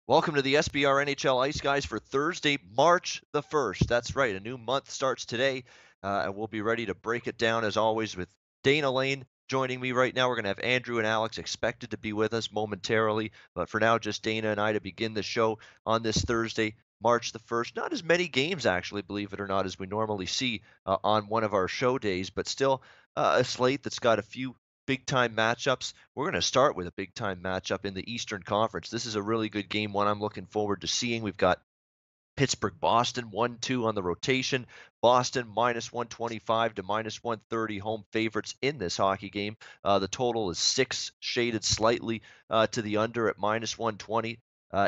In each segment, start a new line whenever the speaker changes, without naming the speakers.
Welcome to the SBR NHL Ice Guys for Thursday, March the 1st. That's right, a new month starts today, and we'll be ready to break it down as always with Dana Lane joining me right now. We're going to have Andrew and Alex expected to be with us momentarily, but for now, just Dana and I to begin the show on this Thursday, March the 1st. Not as many games, actually, believe it or not, as we normally see on one of our show days, but still a slate that's got a few big time matchups. We're going to start with a big time matchup in the Eastern Conference. This is a really good game, one I'm looking forward to seeing. We've got Pittsburgh, Boston, 1-2 on the rotation. Boston minus 125 to minus 130 home favorites in this hockey game. The total is 6, shaded slightly to the under at minus 120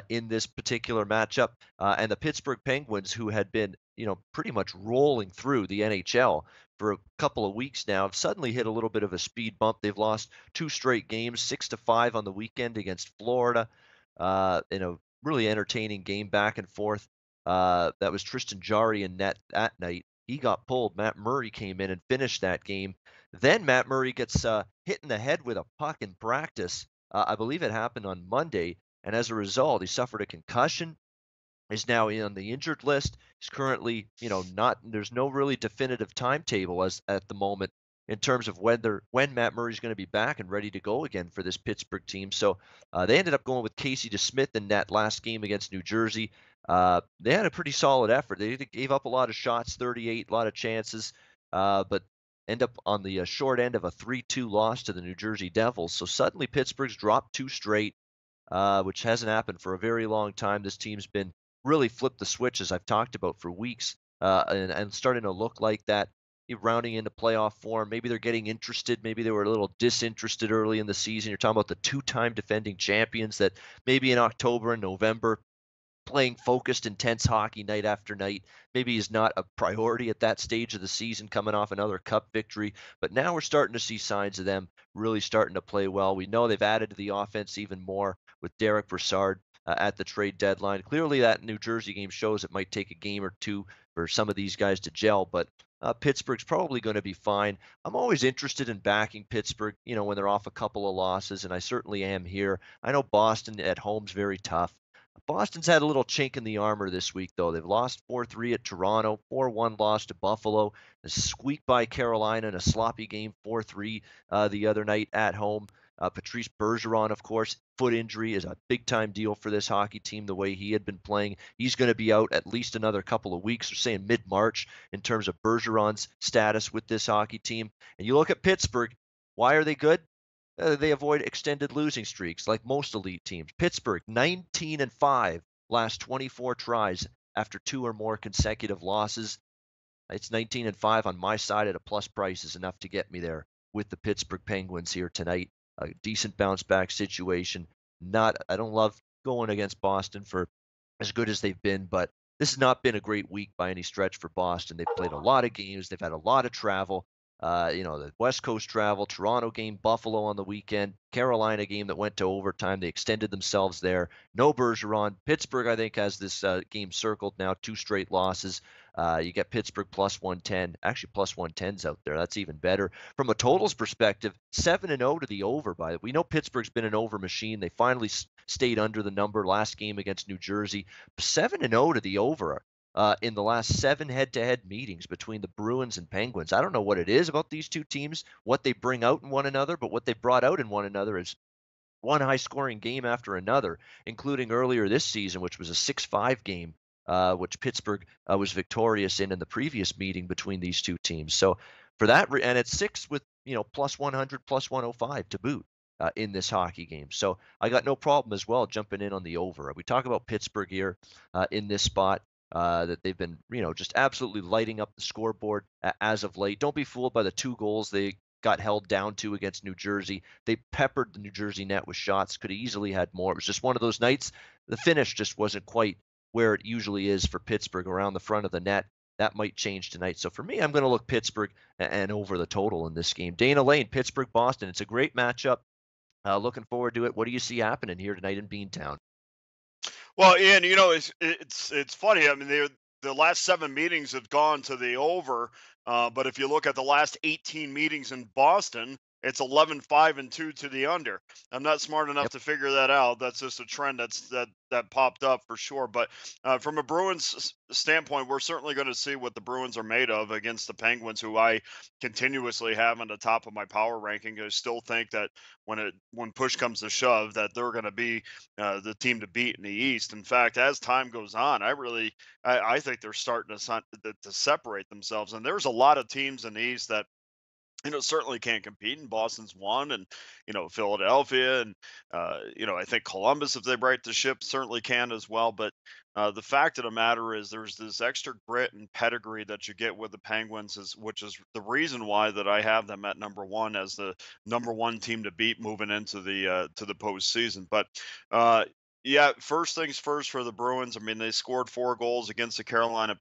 in this particular matchup. And the Pittsburgh Penguins, who had been, pretty much rolling through the NHL for a couple of weeks now, have suddenly hit a little bit of a speed bump. They've lost 2 straight games, 6-5 on the weekend against Florida, in a really entertaining game back and forth. That was Tristan Jarry in net that night. He got pulled. Matt Murray came in and finished that game. Then Matt Murray gets hit in the head with a puck in practice. I believe it happened on Monday, and as a result, he suffered a concussion. Is now on the injured list. He's currently, not. There's no really definitive timetable as at the moment in terms of when Matt Murray's going to be back and ready to go again for this Pittsburgh team. So they ended up going with Casey DeSmith in that last game against New Jersey. They had a pretty solid effort. They gave up a lot of shots, 38, a lot of chances, but end up on the short end of a 3-2 loss to the New Jersey Devils. So suddenly Pittsburgh's dropped 2 straight, which hasn't happened for a very long time. This team's been really flipped the switch, as I've talked about for weeks, and starting to look like that, rounding into playoff form. Maybe they're getting interested. Maybe they were a little disinterested early in the season. You're talking about the two-time defending champions that maybe in October and November playing focused, intense hockey night after night maybe is not a priority at that stage of the season, coming off another cup victory. But now we're starting to see signs of them really starting to play well. We know they've added to the offense even more with Derek Brassard at the trade deadline. Clearly, that New Jersey game shows it might take a game or two for some of these guys to gel, but Pittsburgh's probably going to be fine. I'm always interested in backing Pittsburgh, when they're off a couple of losses, and I certainly am here. I know Boston at home's very tough. Boston's had a little chink in the armor this week, though. They've lost 4-3 at Toronto, 4-1 loss to Buffalo, a squeak by Carolina in a sloppy game, 4-3 the other night at home. Patrice Bergeron, of course, foot injury is a big-time deal for this hockey team the way he had been playing. He's going to be out at least another couple of weeks, or saying mid-March, in terms of Bergeron's status with this hockey team. And you look at Pittsburgh, why are they good? They avoid extended losing streaks like most elite teams. Pittsburgh, 19-5 last 24 tries after 2 or more consecutive losses. It's 19-5 on my side at a plus price is enough to get me there with the Pittsburgh Penguins here tonight. A decent bounce back situation. I don't love going against Boston for as good as they've been, but this has not been a great week by any stretch for Boston. They've played a lot of games. They've had a lot of travel. The West Coast travel, Toronto game, Buffalo on the weekend, Carolina game that went to overtime. They extended themselves there. No Bergeron. Pittsburgh, I think, has this game circled now, 2 straight losses. You get Pittsburgh plus 110. Actually, plus 110's out there. That's even better. From a totals perspective, 7-0 to the over. We know Pittsburgh's been an over machine. They finally stayed under the number last game against New Jersey. 7-0 to the over in the last 7 head-to-head meetings between the Bruins and Penguins. I don't know what it is about these two teams, what they bring out in one another, but what they brought out in one another is one high-scoring game after another, including earlier this season, which was a 6-5 game, which Pittsburgh was victorious in the previous meeting between these two teams. So for that, and it's 6 with plus 100, plus 105 to boot. In this hockey game. So I got no problem as well jumping in on the over. We talk about Pittsburgh here in this spot. That they've been, just absolutely lighting up the scoreboard as of late. Don't be fooled by the 2 goals they got held down to against New Jersey. They peppered the New Jersey net with shots, could have easily had more. It was just one of those nights. The finish just wasn't quite where it usually is for Pittsburgh around the front of the net. That might change tonight. So for me, I'm going to look Pittsburgh and over the total in this game. Dana Lane, Pittsburgh, Boston. It's a great matchup. Looking forward to it. What do you see happening here tonight in Beantown?
Well, Ian, it's funny. I mean, the last 7 meetings have gone to the over, but if you look at the last 18 meetings in Boston, it's 11-5-2 to the under. I'm not smart enough
Yep.
to figure that out. That's just a trend that popped up for sure. But from a Bruins standpoint, we're certainly going to see what the Bruins are made of against the Penguins, who I continuously have on the top of my power ranking. I still think that when push comes to shove, that they're going to be the team to beat in the East. In fact, as time goes on, I think they're starting to separate themselves. And there's a lot of teams in the East that certainly can't compete. And Boston's one, and Philadelphia, and I think Columbus, if they right the ship, certainly can as well. But the fact of the matter is, there's this extra grit and pedigree that you get with the Penguins, which is the reason why that I have them at number one as the number one team to beat moving into the postseason. But yeah, first things first for the Bruins. I mean, they scored 4 goals against the Carolina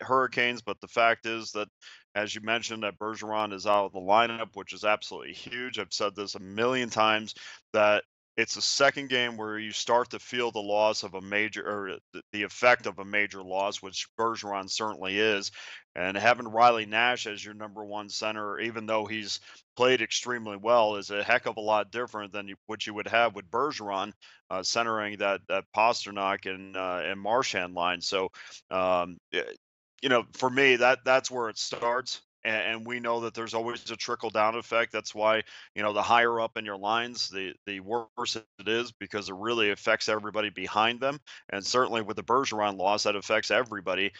Hurricanes, but the fact is that, as you mentioned, that Bergeron is out of the lineup, which is absolutely huge. I've said this a million times, that it's the second game where you start to feel the loss of a major, or the effect of a major loss, which Bergeron certainly is. And having Riley Nash as your number one center, even though he's played extremely well, is a heck of a lot different than what you would have with Bergeron centering that Pasternak and Marchand line. So, for me, that's where it starts. And we know that there's always a trickle down effect. That's why, the higher up in your lines, the worse it is, because it really affects everybody behind them. And certainly with the Bergeron loss, that affects everybody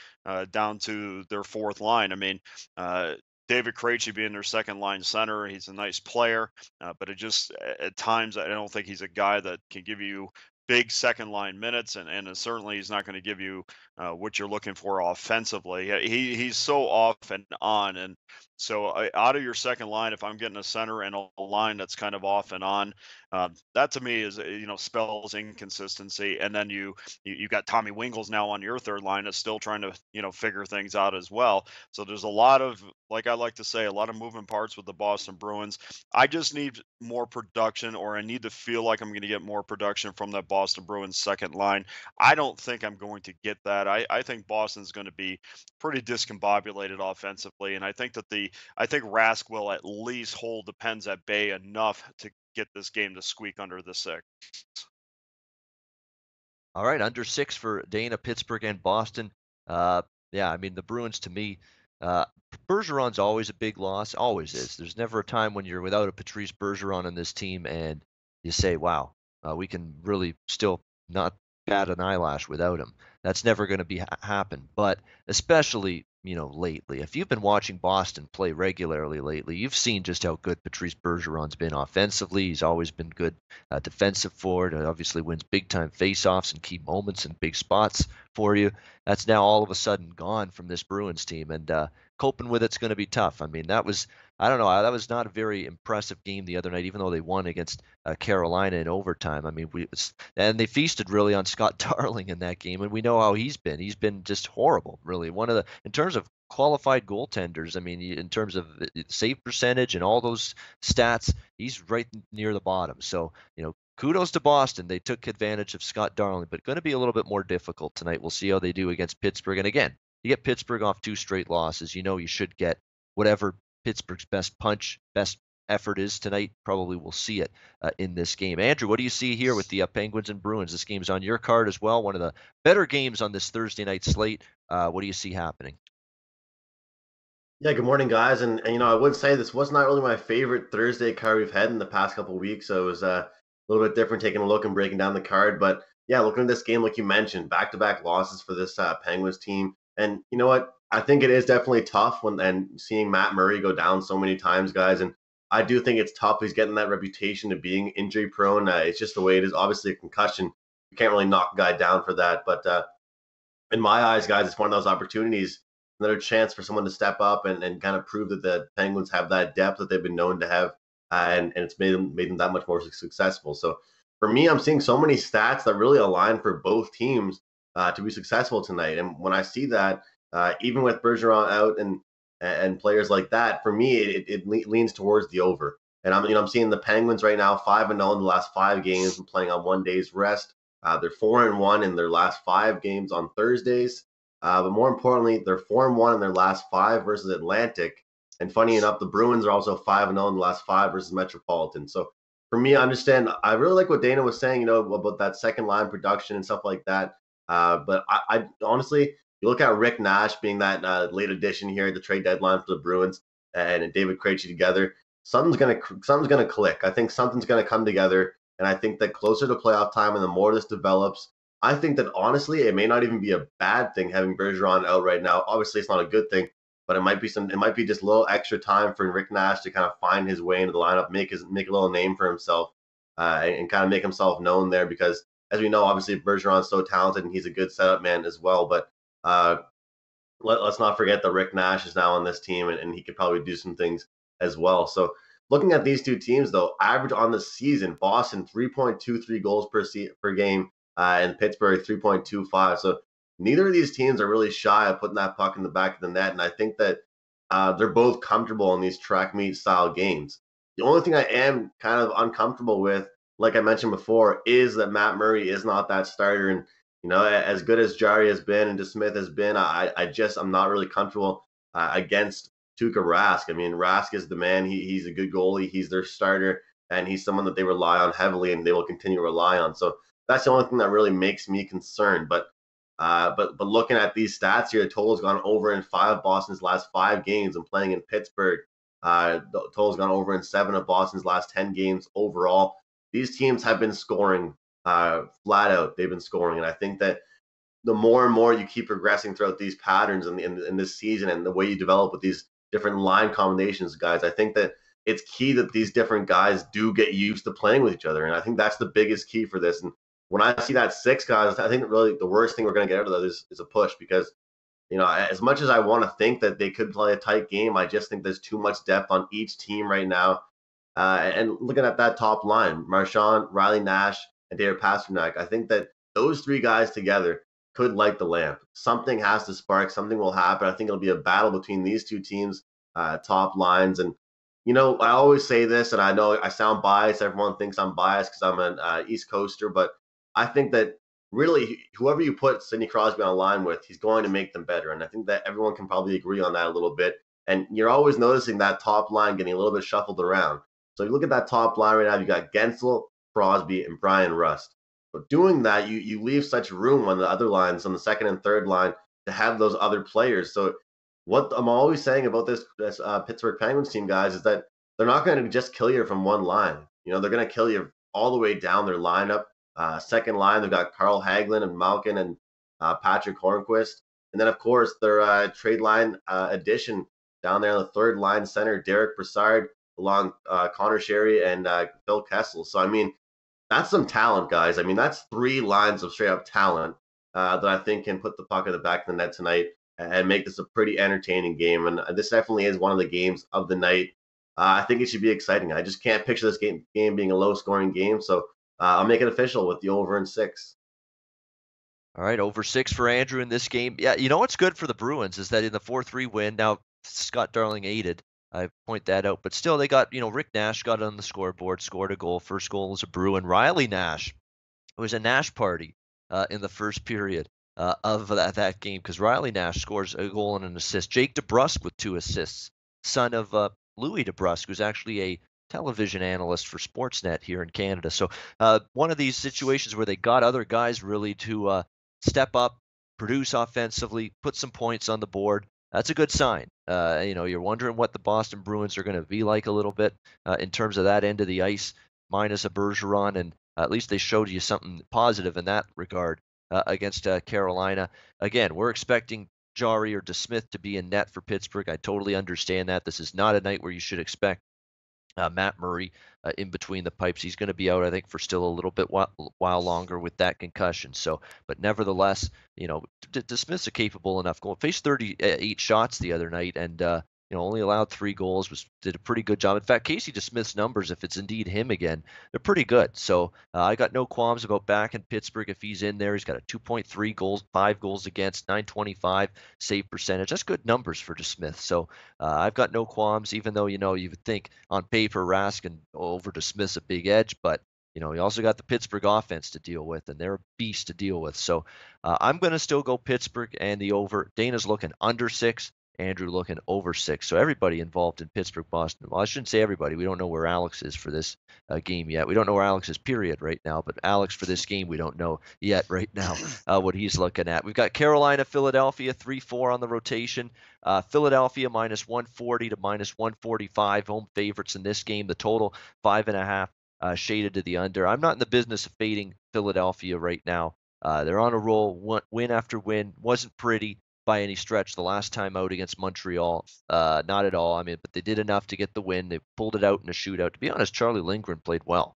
down to their fourth line. I mean, David Krejci being their second line center, he's a nice player, but it just, at times, I don't think he's a guy that can give you big second line minutes, and certainly he's not going to give you what you're looking for offensively. He's so off and on, and so out of your second line, if I'm getting a center and a line that's kind of off and on, that to me is spells inconsistency. And then you got Tommy Wingles now on your third line that's still trying to figure things out as well. So there's a lot of, like I like to say, a lot of moving parts with the Boston Bruins. I just need more production, or I need to feel like I'm going to get more production from that Boston Bruins second line. I don't think I'm going to get that. I think Boston's going to be pretty discombobulated offensively, and I think Rask will at least hold the Pens at bay enough to get this game to squeak under the 6.
All right, under 6 for Dana, Pittsburgh, and Boston. Yeah, I mean, the Bruins, to me, uh, Bergeron's always a big loss, always is. There's never a time when you're without a Patrice Bergeron on this team and you say, wow, we can really still not bat an eyelash without him. That's never going to be happen. But especially, lately, if you've been watching Boston play regularly lately, you've seen just how good Patrice Bergeron's been offensively. He's always been good defensive forward. Obviously wins big time faceoffs and key moments and big spots for you. That's now all of a sudden gone from this Bruins team, and coping with it's going to be tough. I mean, I don't know, that was not a very impressive game the other night, even though they won against Carolina in overtime. I mean, and they feasted really on Scott Darling in that game, and we know how he's been. He's been just horrible, really. In terms of qualified goaltenders, I mean, in terms of save percentage and all those stats, he's right near the bottom. So, kudos to Boston. They took advantage of Scott Darling, but going to be a little bit more difficult tonight. We'll see how they do against Pittsburgh. And again, you get Pittsburgh off 2 straight losses. You should get whatever Pittsburgh's best punch, best effort is tonight. Probably we'll see it in this game. Andrew, what do you see here with the Penguins and Bruins? This game's on your card as well. One of the better games on this Thursday night slate. What do you see happening?
Yeah, good morning, guys. And I would say this was not really my favorite Thursday card we've had in the past couple of weeks. So it was a little bit different taking a look and breaking down the card. But yeah, looking at this game, like you mentioned, back-to-back losses for this Penguins team. And you know what? I think it is definitely tough and seeing Matt Murray go down so many times, guys. And I do think it's tough. He's getting that reputation of being injury prone. It's just the way it is. Obviously, a concussion. You can't really knock a guy down for that. But in my eyes, guys, it's one of those opportunities, another chance for someone to step up and kind of prove that the Penguins have that depth that they've been known to have, and it's made them that much more successful. So for me, I'm seeing so many stats that really align for both teams to be successful tonight. And when I see that, even with Bergeron out and players like that, for me, it leans towards the over. And I'm seeing the Penguins right now 5-0 in the last 5 games and playing on 1 day's rest. They're 4-1 in their last 5 games on Thursdays. But more importantly, they're 4-1 in their last 5 versus Atlantic. And funny enough, the Bruins are also 5-0 in the last 5 versus Metropolitan. So for me, I really like what Dana was saying, about that second line production and stuff like that. But I honestly, you look at Rick Nash being that late addition here at the trade deadline for the Bruins, and David Krejci together. Something's gonna click. I think something's gonna come together, and I think that closer to playoff time and the more this develops, I think that honestly, it may not even be a bad thing having Bergeron out right now. Obviously, it's not a good thing, but it might be just a little extra time for Rick Nash to kind of find his way into the lineup, make a little name for himself, and kind of make himself known there. Because as we know, obviously Bergeron's so talented and he's a good setup man as well. But let's not forget that Rick Nash is now on this team, and he could probably do some things as well. So looking at these two teams, though, average on the season, Boston 3.23 goals per game, and Pittsburgh 3.25. So neither of these teams are really shy of putting that puck in the back of the net, and I think that they're both comfortable in these track meet style games. The only thing I am kind of uncomfortable with, like I mentioned before, is that Matt Murray is not that starter, and as good as Jari has been and DeSmith has been, I'm not really comfortable against Tuukka Rask. I mean, Rask is the man. He's a good goalie. He's their starter, and he's someone that they rely on heavily, and they will continue to rely on. So that's the only thing that really makes me concerned. But looking at these stats here, the total's gone over in 5 of Boston's last 5 games, and playing in Pittsburgh, the total's gone over in 7 of Boston's last 10 games overall. These teams have been scoring flat out. They've been scoring, and I think that the more and more you keep progressing throughout these patterns in this season, and the way you develop with these different line combinations, guys, I think that it's key that these different guys do get used to playing with each other, and I think that's the biggest key for this. And when I see that 6 guys, I think really the worst thing we're going to get out of that is a push, because as much as I want to think that they could play a tight game, I just think there's too much depth on each team right now. And looking at that top line, Marchand, Riley Nash, and David Pastrnak, I think that those 3 guys together could light the lamp. Something has to spark. Something will happen. I think it'll be a battle between these 2 teams, top lines. And, I always say this, and I know I sound biased. Everyone thinks I'm biased because I'm an East Coaster, but I think that really whoever you put Sidney Crosby on a line with, he's going to make them better. And I think that everyone can probably agree on that a little bit. And you're always noticing that top line getting a little bit shuffled around. So you look at that top line right now, you got Gensel, Crosby, and Brian Rust. But doing that, you leave such room on the other lines, on the second and third line, to have those other players. So what I'm always saying about this Pittsburgh Penguins team, guys, is that they're not going to just kill you from one line. They're going to kill you all the way down their lineup. Second line, they've got Carl Hagelin and Malkin and Patrick Hornquist. And then, of course, their trade line addition down there on the third line center, Derek Brassard, along Connor Sherry and Phil Kessel. So, I mean, that's some talent, guys. I mean, that's 3 lines of straight up talent that I think can put the puck at the back of the net tonight and make this a pretty entertaining game. And this definitely is one of the games of the night. I think it should be exciting. I just can't picture this game being a low scoring game. So I'll make it official with the over in 6.
All right, over 6 for Andrew in this game. Yeah, what's good for the Bruins is that in the 4-3 win, now Scott Darling aided. I point that out, but still they got, Rick Nash got on the scoreboard, scored a goal. First goal was a Bruin. Riley Nash, it was a Nash party in the first period of that game, because Riley Nash scores a goal and an assist. Jake DeBrusk with 2 assists, son of Louis DeBrusk, who's actually a television analyst for Sportsnet here in Canada. So one of these situations where they got other guys really to step up, produce offensively, put some points on the board. That's a good sign. You're wondering what the Boston Bruins are going to be like a little bit in terms of that end of the ice, minus a Bergeron, and at least they showed you something positive in that regard against Carolina. Again, we're expecting Jari or DeSmith to be in net for Pittsburgh. I totally understand that. This is not a night where you should expect Matt Murray in between the pipes. He's going to be out, I think, for still a little bit while longer with that concussion. So, but nevertheless, DeSmith's a capable enough goal. Faced 38 shots the other night, and only allowed 3 goals. Did a pretty good job. In fact, Casey DeSmith's numbers, if it's indeed him again, they're pretty good. So I got no qualms about back in Pittsburgh if he's in there. He's got a 2.3 goals, 5 goals against, 925 save percentage. That's good numbers for DeSmith. So I've got no qualms, even though you would think on paper Rask and over DeSmith's a big edge, but you also got the Pittsburgh offense to deal with, and they're a beast to deal with. So I'm going to still go Pittsburgh and the over. Dana's looking under 6. Andrew looking over 6. So everybody involved in Pittsburgh, Boston. Well, I shouldn't say everybody. We don't know where Alex is for this game yet. We don't know where Alex is, period, right now. But Alex for this game, we don't know yet right now what he's looking at. We've got Carolina, Philadelphia, 3-4 on the rotation. Philadelphia minus 140 to minus 145. Home favorites in this game. The total 5.5 shaded to the under. I'm not in the business of fading Philadelphia right now. They're on a roll, win after win. Wasn't pretty by any stretch the last time out against Montreal. Not at all. I mean, but they did enough to get the win. They pulled it out in a shootout. To be honest, Charlie Lindgren played well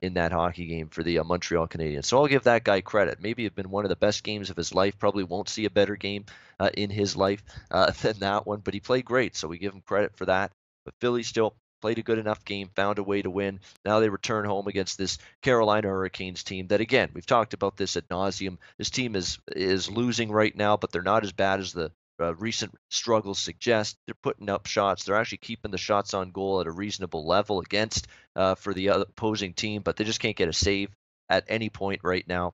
in that hockey game for the Montreal Canadiens. So I'll give that guy credit. Maybe it's been one of the best games of his life. Probably won't see a better game in his life than that one, but he played great. So we give him credit for that. But Philly still played a good enough game, found a way to win. Now they return home against this Carolina Hurricanes team that, again, we've talked about this ad nauseum. This team is losing right now, but they're not as bad as the recent struggles suggest. They're putting up shots. They're actually keeping the shots on goal at a reasonable level against for the opposing team, but they just can't get a save at any point right now.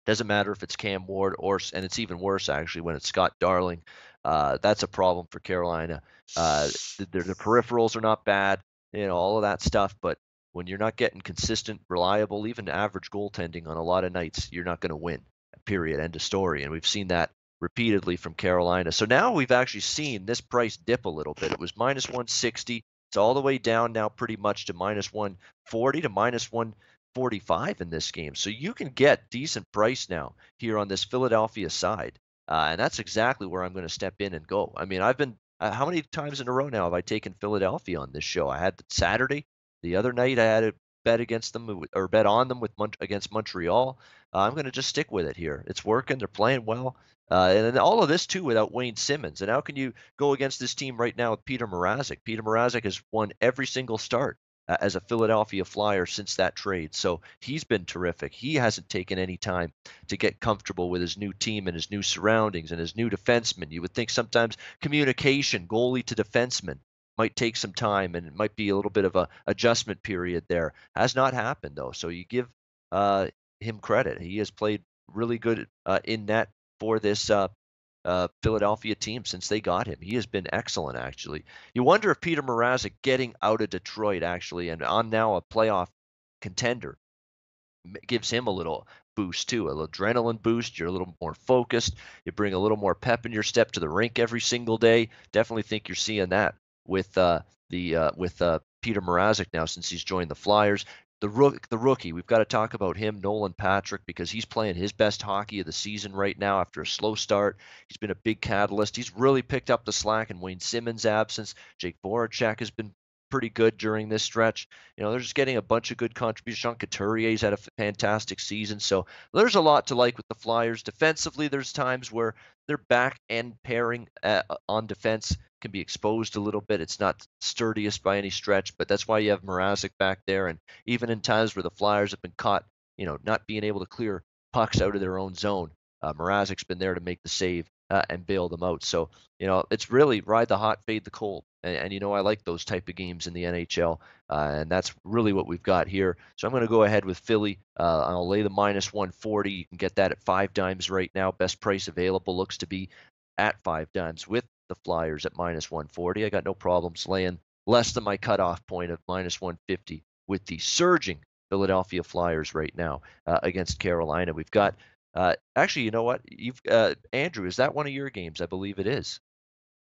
Doesn't matter if it's Cam Ward and it's even worse actually when it's Scott Darling. That's a problem for Carolina. The peripherals are not bad, all of that stuff. But when you're not getting consistent, reliable, even average goaltending on a lot of nights, you're not going to win. Period. End of story. And we've seen that repeatedly from Carolina. So now we've actually seen this price dip a little bit. It was minus 160. It's all the way down now pretty much to minus 140 to minus 145 in this game. So you can get decent price now here on this Philadelphia side. And that's exactly where I'm going to step in and go. I mean, I've been how many times in a row now have I taken Philadelphia on this show? I had Saturday. The other night I had a bet against them or bet on them against Montreal. I'm going to just stick with it here. It's working. They're playing well. And then all of this, too, without Wayne Simmons. And how can you go against this team right now with Peter Mrazek? Peter Mrazek has won every single start as a Philadelphia Flyer since that trade. So he's been terrific. He hasn't taken any time to get comfortable with his new team and his new surroundings and his new defenseman. You would think sometimes communication, goalie to defenseman, might take some time and it might be a little bit of a adjustment period there. Has not happened, though. So you give him credit. He has played really good in net for this Philadelphia team since they got him. He has been excellent, actually. You wonder if Peter Mrazek getting out of Detroit, actually, and on now a playoff contender, gives him a little boost, too, a little adrenaline boost. You're a little more focused. You bring a little more pep in your step to the rink every single day. Definitely think you're seeing that with Peter Mrazek now since he's joined the Flyers. The rookie, we've got to talk about him, Nolan Patrick, because he's playing his best hockey of the season right now after a slow start. He's been a big catalyst. He's really picked up the slack in Wayne Simmons' absence. Jake Voracek has been pretty good during this stretch. They're just getting a bunch of good contributions. Sean Couturier's had a fantastic season. So there's a lot to like with the Flyers. Defensively, there's times where their back end pairing on defense can be exposed a little bit. It's not sturdiest by any stretch, but that's why you have Mrazek back there. And even in times where the Flyers have been caught, not being able to clear pucks out of their own zone, Mrazek's been there to make the save and bail them out. So, it's really ride the hot, fade the cold. And I like those type of games in the NHL, and that's really what we've got here. So I'm going to go ahead with Philly. I'll lay the minus 140. You can get that at 5 dimes right now. Best price available looks to be at 5 dimes with the Flyers at minus 140. I got no problems laying less than my cutoff point of minus 150 with the surging Philadelphia Flyers right now against Carolina. We've got actually, you know what? Andrew, is that one of your games? I believe it is.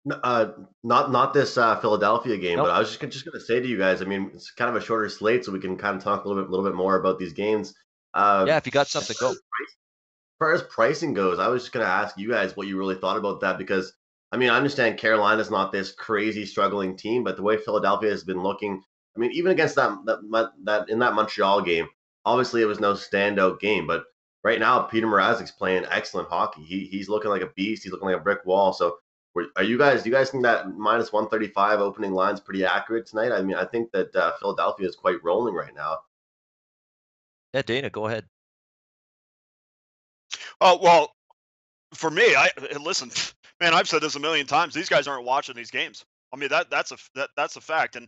Not this Philadelphia game,
Nope.
but I was just going to say to you guys, I mean, it's kind of a shorter slate, so we can kind of talk a little bit more about these games.
Yeah, if you got something, go.
As far as pricing goes, I was just going to ask you guys what you really thought about that, because I mean, I understand Carolina's not this crazy struggling team, but the way Philadelphia has been looking, I mean, even against that in that Montreal game, obviously it was no standout game, but right now Peter Mrazek's playing excellent hockey. He's looking like a beast. He's looking like a brick wall. So do you guys think that minus 135 opening line's pretty accurate tonight? I mean, I think that Philadelphia is quite rolling right now.
Yeah, Dana, go ahead.
Oh, well, for me, listen, man, I've said this a million times. These guys aren't watching these games. I mean, that's a fact. And,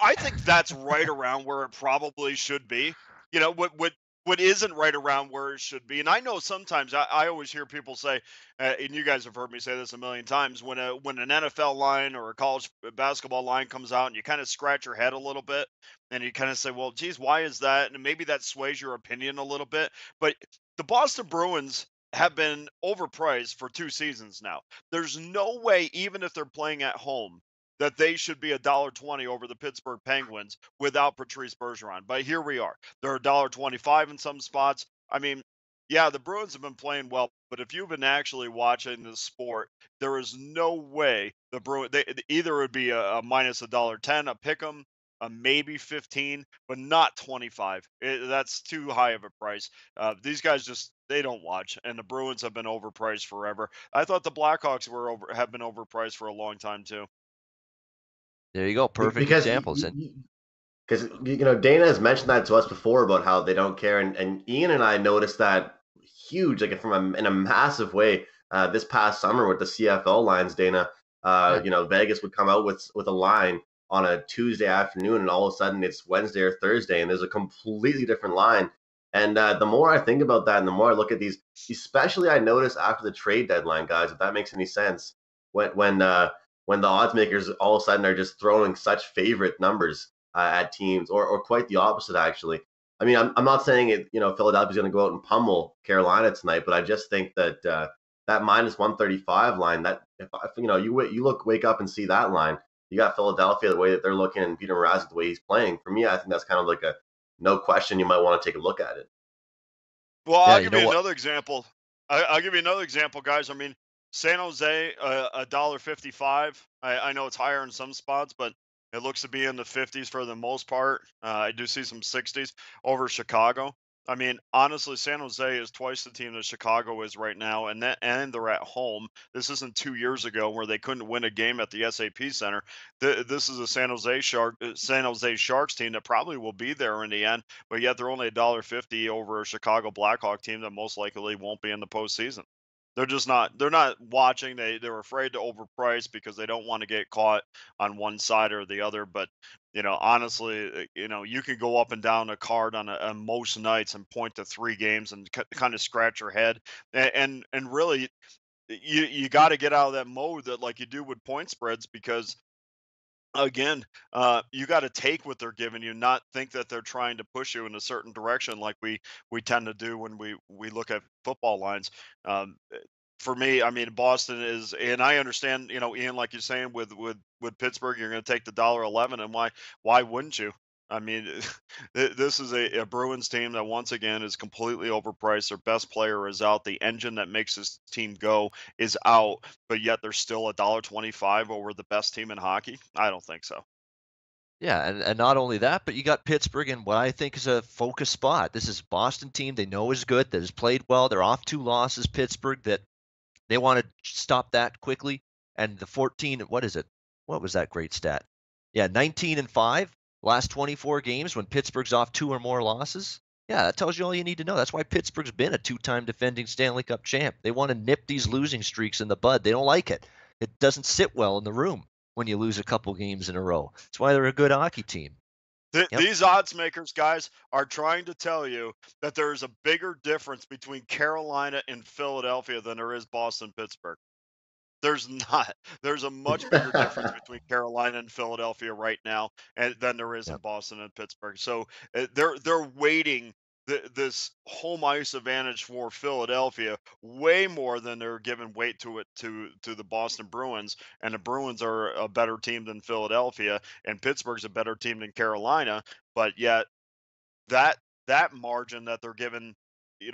I think that's right around where it probably should be. What what isn't right around where it should be. And I know sometimes I always hear people say, and you guys have heard me say this a million times, when an NFL line or a college basketball line comes out and you kind of scratch your head a little bit and you kind of say, well, geez, why is that? And maybe that sways your opinion a little bit. But the Boston Bruins have been overpriced for 2 seasons now. There's no way, even if they're playing at home, that they should be $1.20 over the Pittsburgh Penguins without Patrice Bergeron. But here we are. They're $1.25 in some spots. I mean, yeah, the Bruins have been playing well, but if you've been actually watching the sport, there is no way the Bruins either would be a minus $1.10, a pick 'em, a maybe 15, but not 25. That's too high of a price. These guys just they don't watch, and the Bruins have been overpriced forever. I thought the Blackhawks have been overpriced for a long time too.
There you go. Perfect
Because
examples.
because Dana has mentioned that to us before about how they don't care, and Ian and I noticed that huge, like in a massive way, this past summer with the CFL lines. Dana, Vegas would come out with a line on a Tuesday afternoon, and all of a sudden it's Wednesday or Thursday, and there's a completely different line. And the more I think about that, and the more I look at these, especially I notice after the trade deadline, guys, if that makes any sense, when the odds makers all of a sudden are just throwing such favorite numbers at teams, or quite the opposite, actually. I mean, I'm not saying it. Philadelphia's going to go out and pummel Carolina tonight, but I just think that that minus 135 line, that if you wake up and see that line, you got Philadelphia the way that they're looking, and Peter Mrazek the way he's playing. For me, I think that's kind of like a no question. You might want to take a look at it.
Well, I'll give you another example. I'll give you another example, guys. I mean, San Jose, $1.55. I know it's higher in some spots, but it looks to be in the 50s for the most part. I do see some 60s over Chicago. I mean, honestly, San Jose is twice the team that Chicago is right now, and they're at home. This isn't 2 years ago where they couldn't win a game at the SAP Center. This is a San Jose Sharks team that probably will be there in the end, but yet they're only $1.50 over a Chicago Blackhawk team that most likely won't be in the postseason. They're just not. They're not watching. They're afraid to overprice because they don't want to get caught on one side or the other. But honestly, you can go up and down a card on most nights and point to 3 games and kind of scratch your head. And really, you got to get out of that mode that like you do with point spreads, because again, you got to take what they're giving you, not think that they're trying to push you in a certain direction like we tend to do when we look at football lines. For me, I mean, Boston is, and I understand, Ian, like you're saying with Pittsburgh, you're going to take the $1.11, and why wouldn't you? I mean, this is a Bruins team that once again is completely overpriced. Their best player is out. The engine that makes this team go is out, but yet they're still $1.25 over the best team in hockey. I don't think so.
Yeah, and not only that, but you got Pittsburgh in what I think is a focus spot. This is a Boston team they know is good, that has played well. They're off 2 losses, Pittsburgh, that they want to stop that quickly. And the 14, what is it? What was that great stat? Yeah, 19-5, last 24 games when Pittsburgh's off 2 or more losses. Yeah, that tells you all you need to know. That's why Pittsburgh's been a 2-time defending Stanley Cup champ. They want to nip these losing streaks in the bud. They don't like it. It doesn't sit well in the room when you lose a couple games in a row. That's why they're a good hockey team.
These odds makers, guys, are trying to tell you that there is a bigger difference between Carolina and Philadelphia than there is Boston-Pittsburgh. There's not. There's a much bigger difference between Carolina and Philadelphia right now than there is in Boston and Pittsburgh. So they're waiting this home ice advantage for Philadelphia way more than they're giving weight to the Boston Bruins. And the Bruins are a better team than Philadelphia, and Pittsburgh's a better team than Carolina. But yet that margin that they're giving,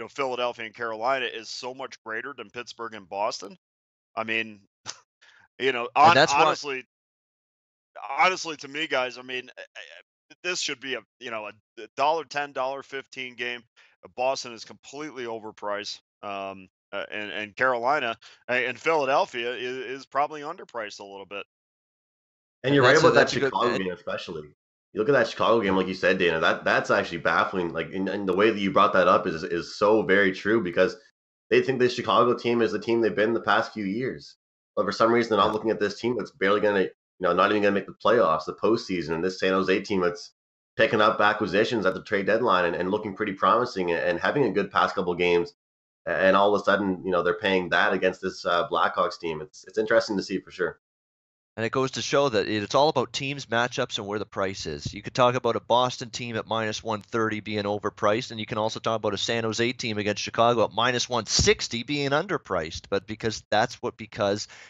Philadelphia and Carolina is so much greater than Pittsburgh and Boston. I mean, honestly, to me, guys, I mean, this should be a $1.10, $1.15 game. Boston is completely overpriced, and Carolina and Philadelphia is probably underpriced a little bit.
And you're right about that Chicago game, especially. You look at that Chicago game, like you said, Dana. That's actually baffling. Like, and the way that you brought that up is so very true, because they think the Chicago team is the team they've been the past few years. But for some reason, they're not looking at this team that's barely going to, not even going to make the playoffs, the postseason. And this San Jose team, picking up acquisitions at the trade deadline and looking pretty promising and having a good past couple games. And all of a sudden, they're paying that against this Blackhawks team. It's interesting to see for sure.
And it goes to show that it's all about teams, matchups, and where the price is. You could talk about a Boston team at -130 being overpriced, and you can also talk about a San Jose team against Chicago at -160 being underpriced. But because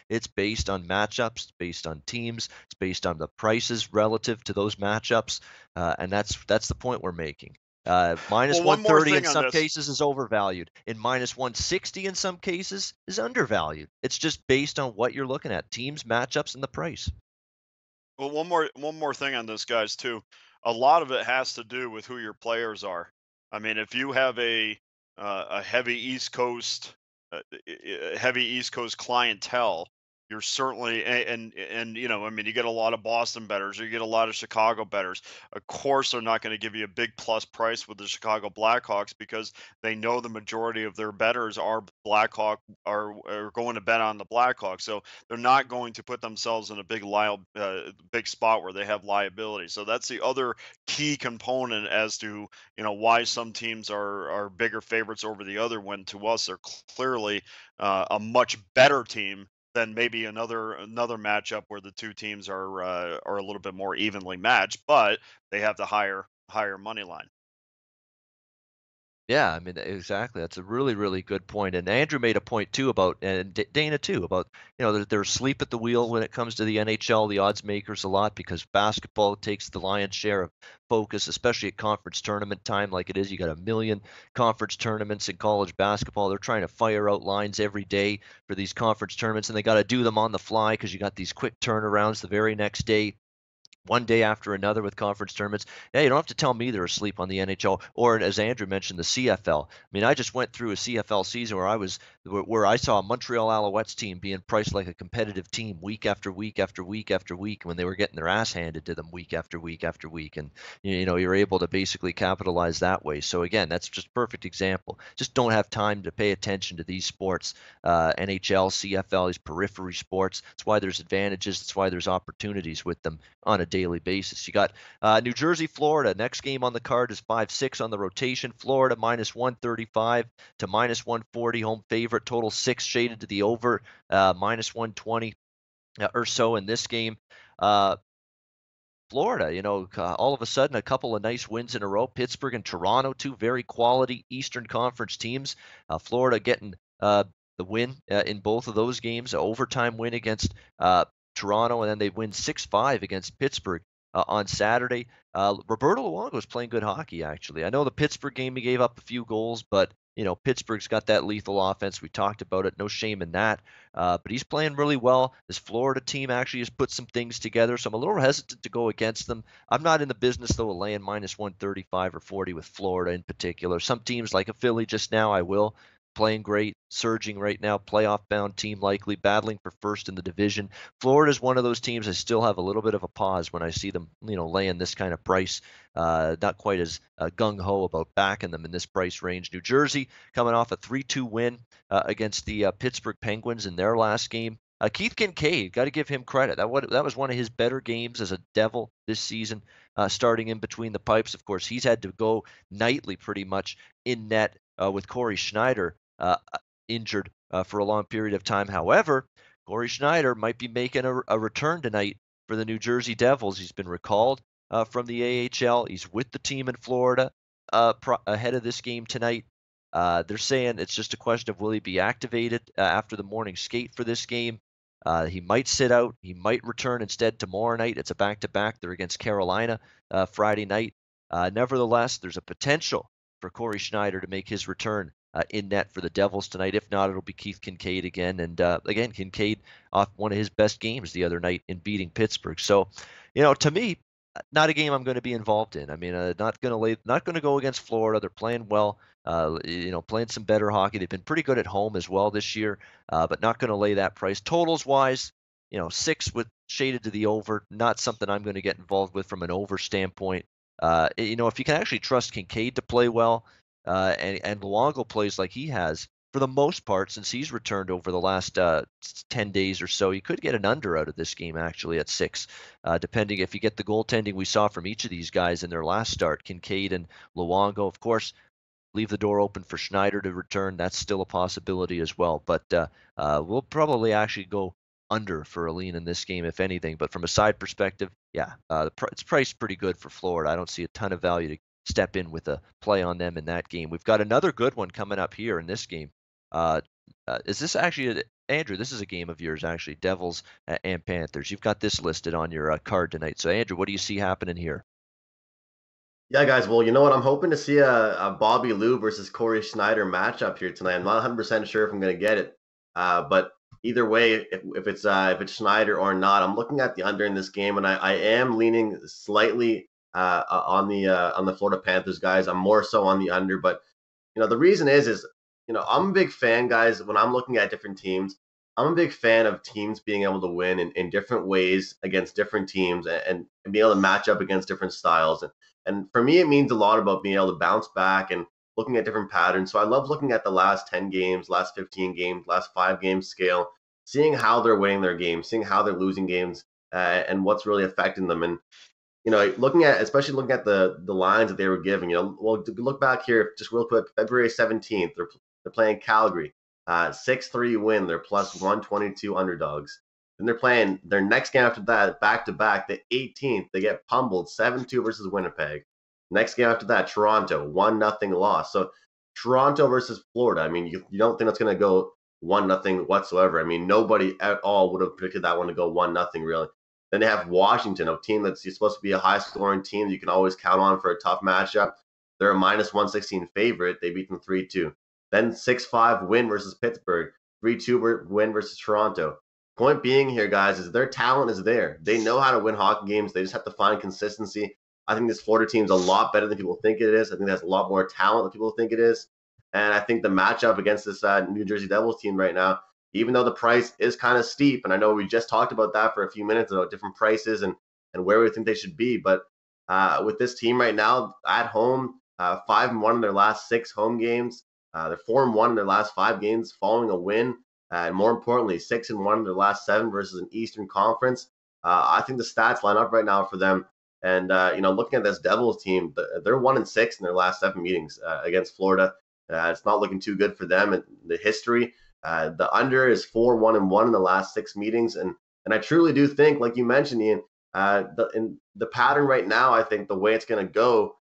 it's based on matchups, it's based on teams, it's based on the prices relative to those matchups, and that's the point we're making. -130 in some cases is overvalued, and -160 in some cases is undervalued. It's just based on what you're looking at, teams, matchups, and the price.
Well, one more thing on this, guys, too. A lot of it has to do with who your players are. I mean, if you have a heavy East Coast clientele, you're certainly and I mean, you get a lot of Boston bettors or you get a lot of Chicago bettors. Of course, they're not going to give you a big plus price with the Chicago Blackhawks because they know the majority of their bettors are are going to bet on the Blackhawks. So they're not going to put themselves in a big spot where they have liability. So that's the other key component as to why some teams are bigger favorites over the other. When to us they're clearly a much better team than maybe another matchup where the two teams are a little bit more evenly matched, but they have the higher money line.
Yeah, I mean, exactly. That's a really, really good point. And Andrew made a point too about, and Dana too, about, they're asleep at the wheel when it comes to the NHL, the odds makers a lot, because basketball takes the lion's share of focus, especially at conference tournament time like it is. You got a million conference tournaments in college basketball. They're trying to fire out lines every day for these conference tournaments, and they got to do them on the fly because you got these quick turnarounds the very next day, one day after another with conference tournaments. Yeah, you don't have to tell me they're asleep on the NHL or, as Andrew mentioned, the CFL. I mean, I just went through a CFL season where I saw a Montreal Alouettes team being priced like a competitive team week after week after week after week when they were getting their ass handed to them week after week after week, and you're able to basically capitalize that way. So again, that's just a perfect example. Just don't have time to pay attention to these sports, NHL, CFL, these periphery sports. That's why there's advantages. That's why there's opportunities with them on a daily basis. You got New Jersey, Florida. Next game on the card is 5-6 on the rotation. Florida -135 to -140 home favorite. Total 6 shaded to the over, -120 or so in this game. Florida, all of a sudden a couple of nice wins in a row. Pittsburgh and Toronto, two very quality Eastern Conference teams. Florida getting the win in both of those games, an overtime win against Toronto, and then they win 6-5 against Pittsburgh on Saturday. Roberto Luongo was playing good hockey, actually. I know the Pittsburgh game he gave up a few goals, but Pittsburgh's got that lethal offense. We talked about it. No shame in that. But he's playing really well. This Florida team actually has put some things together, so I'm a little hesitant to go against them. I'm not in the business, though, of laying -135 or 40 with Florida in particular. Some teams, like a Philly just now, I will. Playing great, surging right now, playoff-bound team likely, battling for first in the division. Florida's one of those teams I still have a little bit of a pause when I see them, laying this kind of price. Not quite as gung-ho about backing them in this price range. New Jersey coming off a 3-2 win against the Pittsburgh Penguins in their last game. Keith Kincaid, got to give him credit. That was one of his better games as a Devil this season, starting in between the pipes. Of course, he's had to go nightly pretty much in net with Corey Schneider injured for a long period of time. However, Corey Schneider might be making a return tonight for the New Jersey Devils. He's been recalled from the AHL. He's with the team in Florida ahead of this game tonight. They're saying it's just a question of will he be activated after the morning skate for this game. He might sit out. He might return instead tomorrow night. It's a back-to-back. They're against Carolina Friday night. Nevertheless, there's a potential for Corey Schneider to make his return in net for the Devils tonight. If not, it'll be Keith Kincaid again. And again, Kincaid off one of his best games the other night in beating Pittsburgh. So, to me, not a game I'm going to be involved in. I mean, not going to go against Florida. They're playing well. Playing some better hockey. They've been pretty good at home as well this year, but not going to lay that price. Totals wise, 6 with shaded to the over. Not something I'm going to get involved with from an over standpoint. If you can actually trust Kincaid to play well, and Luongo plays like he has, for the most part, since he's returned over the last 10 days or so, you could get an under out of this game actually at 6, depending if you get the goaltending we saw from each of these guys in their last start, Kincaid and Luongo. Of course, leave the door open for Schneider to return. That's still a possibility as well. But we'll probably actually go under for a lean in this game, if anything. But from a side perspective, yeah, it's priced pretty good for Florida. I don't see a ton of value to step in with a play on them in that game. We've got another good one coming up here in this game. Is this actually Andrew? This is a game of yours, actually. Devils and Panthers. You've got this listed on your card tonight. So, Andrew, what do you see happening here?
Yeah, guys. Well, you know what? I'm hoping to see a Bobby Lou versus Corey Schneider matchup here tonight. I'm not 100% sure if I'm going to get it, but either way, if it's Schneider or not, I'm looking at the under in this game, and I am leaning slightly on the Florida Panthers, guys. I'm more so on the under, but the reason is I'm a big fan, guys. When I'm looking at different teams, I'm a big fan of teams being able to win in different ways against different teams and be able to match up against different styles. And for me, it means a lot about being able to bounce back and looking at different patterns. So I love looking at the last 10 games, last 15 games, last 5 games scale, seeing how they're winning their games, seeing how they're losing games, and what's really affecting them. And especially looking at the lines that they were giving. Well, look back here just real quick. February 17th, they're playing Calgary, 6-3 win. They're plus 122 underdogs. Then they're playing their next game after that, back to back, the 18th. They get pummeled 7-2 versus Winnipeg. Next game after that, Toronto, 1-0 loss. So Toronto versus Florida. I mean, you don't think that's going to go 1-0 whatsoever. I mean, nobody at all would have predicted that one to go 1-0 really. Then they have Washington, a team that's supposed to be a high-scoring team that you can always count on for a tough matchup. They're a minus 116 favorite. They beat them 3-2. Then 6-5 win versus Pittsburgh, 3-2 win versus Toronto. Point being here, guys, is their talent is there. They know how to win hockey games. They just have to find consistency. I think this Florida team is a lot better than people think it is. I think it has a lot more talent than people think it is. And I think the matchup against this New Jersey Devils team right now, even though the price is kind of steep, and I know we just talked about that for a few minutes about different prices and where we think they should be, but with this team right now at home, 5-1 in their last 6 home games, they're 4-1 in their last 5 games following a win, and more importantly, 6-1 in their last 7 versus an Eastern Conference. I think the stats line up right now for them. And looking at this Devils team, they're 1-6 in their last 7 meetings against Florida. It's not looking too good for them in the history. The under is 4-1-1 in the last 6 meetings, and I truly do think, like you mentioned, Ian, in the pattern right now, I think the way it's going to go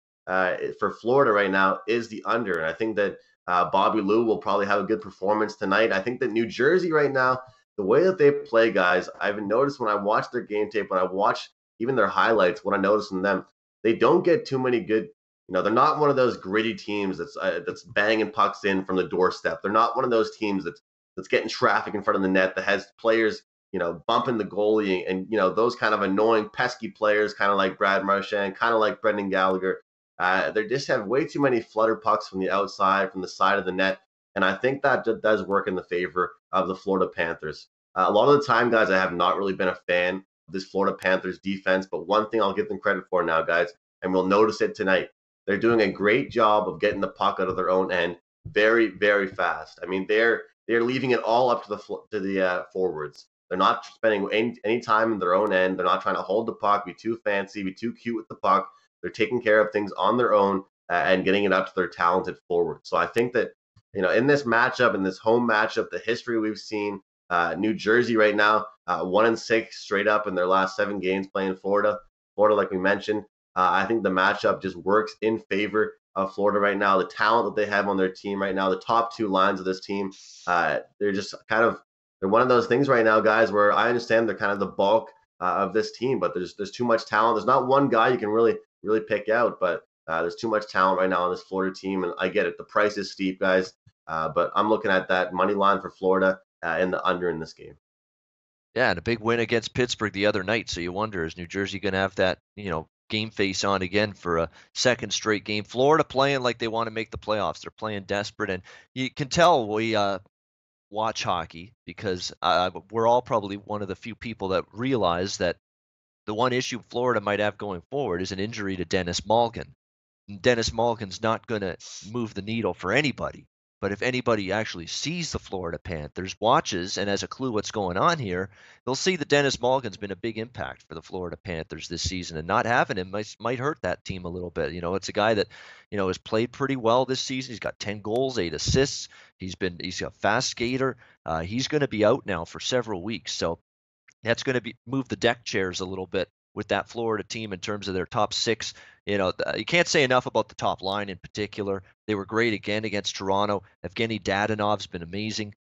for Florida right now is the under, and I think that Bobby Lou will probably have a good performance tonight. I think that New Jersey right now, the way that they play, guys, I've noticed when I watch their game tape, when I watch even their highlights, what I notice in them, they don't get too many good. They're not one of those gritty teams that's banging pucks in from the doorstep. They're not one of those teams that's getting traffic in front of the net, that has players, bumping the goalie and, those kind of annoying, pesky players, kind of like Brad Marchand, kind of like Brendan Gallagher. They just have way too many flutter pucks from the outside, from the side of the net. And I think that does work in the favor of the Florida Panthers. A lot of the time, guys, I have not really been a fan of this Florida Panthers defense, but one thing I'll give them credit for now, guys, and we'll notice it tonight. They're doing a great job of getting the puck out of their own end very, very fast. I mean, they're leaving it all up to the forwards. They're not spending any time in their own end. They're not trying to hold the puck, be too fancy, be too cute with the puck. They're taking care of things on their own and getting it up to their talented forwards. So I think that, in this matchup, in this home matchup, the history we've seen, New Jersey right now, 1-6 straight up in their last 7 games playing Florida. Florida, like we mentioned, I think the matchup just works in favor of Florida right now. The talent that they have on their team right now, the top 2 lines of this team, they're just they're one of those things right now, guys, where I understand they're kind of the bulk of this team, but there's too much talent. There's not one guy you can really pick out, but there's too much talent right now on this Florida team, and I get it. The price is steep, guys, but I'm looking at that money line for Florida and the under in this game.
Yeah, and a big win against Pittsburgh the other night, so you wonder, is New Jersey going to have that, game face on again for a second straight game? Florida playing like they want to make the playoffs. They're playing desperate, and you can tell we watch hockey because we're all probably one of the few people that realize that the one issue Florida might have going forward is an injury to Dennis Malgin. And Dennis Malgin's not going to move the needle for anybody. But if anybody actually sees the Florida Panthers, watches, and has a clue what's going on here, they'll see that Dennis Mulligan's been a big impact for the Florida Panthers this season, and not having him might hurt that team a little bit. It's a guy that, has played pretty well this season. He's got 10 goals, 8 assists. He's a fast skater. He's going to be out now for several weeks, so that's going to move the deck chairs a little bit with that Florida team in terms of their top six. You can't say enough about the top line in particular. They were great again against Toronto. Evgeny Dadonov's been amazing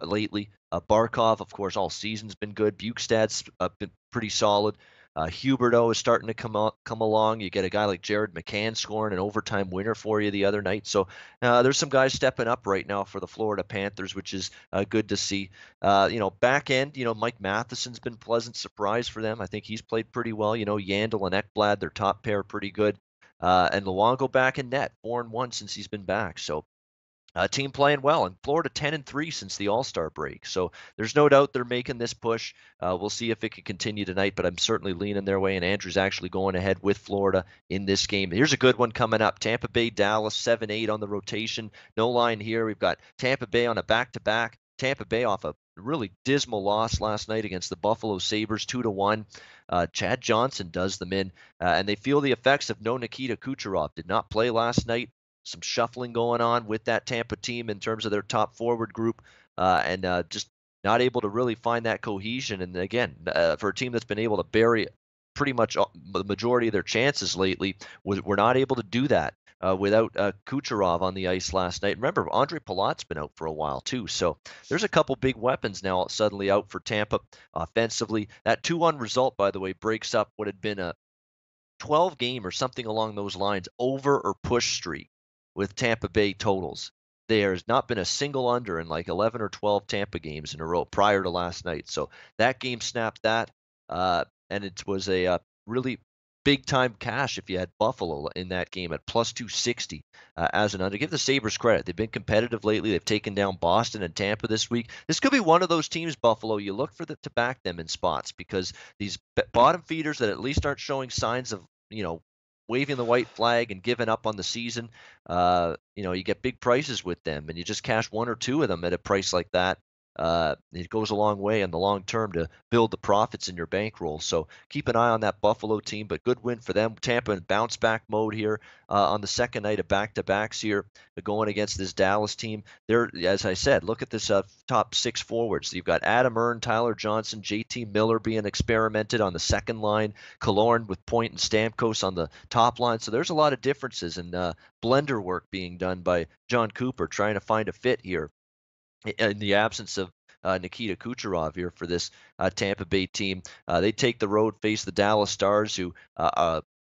lately. Barkov, of course, all season's been good. Bukestad's been pretty solid. Huberdeau is starting to come along. You get a guy like Jared McCann scoring an overtime winner for you the other night. So there's some guys stepping up right now for the Florida Panthers, which is good to see. Back end, Mike Matheson's been a pleasant surprise for them. I think he's played pretty well. Yandel and Ekblad, their top pair, pretty good. And Luongo back in net, 4-1 since he's been back. So team playing well, and Florida 10-3 since the All-Star break. So there's no doubt they're making this push. We'll see if it can continue tonight, but I'm certainly leaning their way, and Andrew's actually going ahead with Florida in this game. Here's a good one coming up. Tampa Bay, Dallas, 7-8 on the rotation. No line here. We've got Tampa Bay on a back-to-back. Tampa Bay off a really dismal loss last night against the Buffalo Sabres, 2-1. Chad Johnson does them in, and they feel the effects of no Nikita Kucherov. Did not play last night. Some shuffling going on with that Tampa team in terms of their top forward group, and just not able to really find that cohesion. And again, for a team that's been able to bury pretty much the majority of their chances lately, we're not able to do that without Kucherov on the ice last night. Remember, Andre Palat's been out for a while too, so there's a couple big weapons now suddenly out for Tampa offensively. That 2-1 result, by the way, breaks up what had been a 12-game or something along those lines over or push streak with Tampa Bay totals. There has not been a single under in like 11 or 12 Tampa games in a row prior to last night. So that game snapped that, and it was a really big-time cash if you had Buffalo in that game at plus 260 as an under. Give the Sabres credit. They've been competitive lately. They've taken down Boston and Tampa this week. This could be one of those teams, Buffalo, you look for to back them in spots, because these bottom feeders that at least aren't showing signs of, waving the white flag and giving up on the season, you get big prices with them, and you just cash one or two of them at a price like that. It goes a long way in the long term to build the profits in your bankroll. So keep an eye on that Buffalo team, but good win for them. Tampa in bounce back mode here on the second night of back-to-backs here, going against this Dallas team. They're, as I said, look at this top six forwards. You've got Adam Ern, Tyler Johnson, JT Miller being experimented on the second line, Killorn with Point and Stamkos on the top line. So there's a lot of differences and blender work being done by John Cooper trying to find a fit here in the absence of Nikita Kucherov here for this Tampa Bay team. They take the road, face the Dallas Stars, who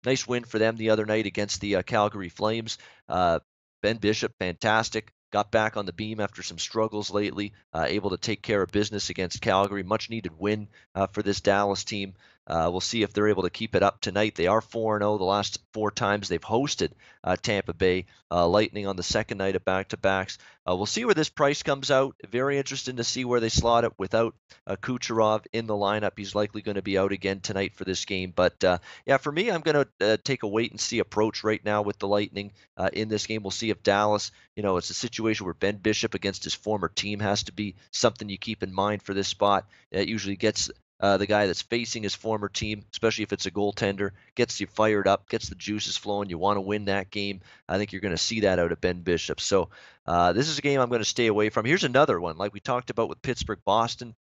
nice win for them the other night against the Calgary Flames. Ben Bishop, fantastic. Got back on the beam after some struggles lately, able to take care of business against Calgary. Much needed win for this Dallas team. We'll see if they're able to keep it up tonight. They are 4-0 the last 4 times they've hosted Tampa Bay Lightning on the second night of back-to-backs. We'll see where this price comes out. Very interesting to see where they slot it without Kucherov in the lineup. He's likely going to be out again tonight for this game. But yeah, for me, I'm going to take a wait-and-see approach right now with the Lightning in this game. We'll see if Dallas, it's a situation where Ben Bishop against his former team has to be something you keep in mind for this spot. It usually gets the guy that's facing his former team, especially if it's a goaltender, gets you fired up, gets the juices flowing. You want to win that game. I think you're going to see that out of Ben Bishop. So this is a game I'm going to stay away from. Here's another one, like we talked about with Pittsburgh-Boston,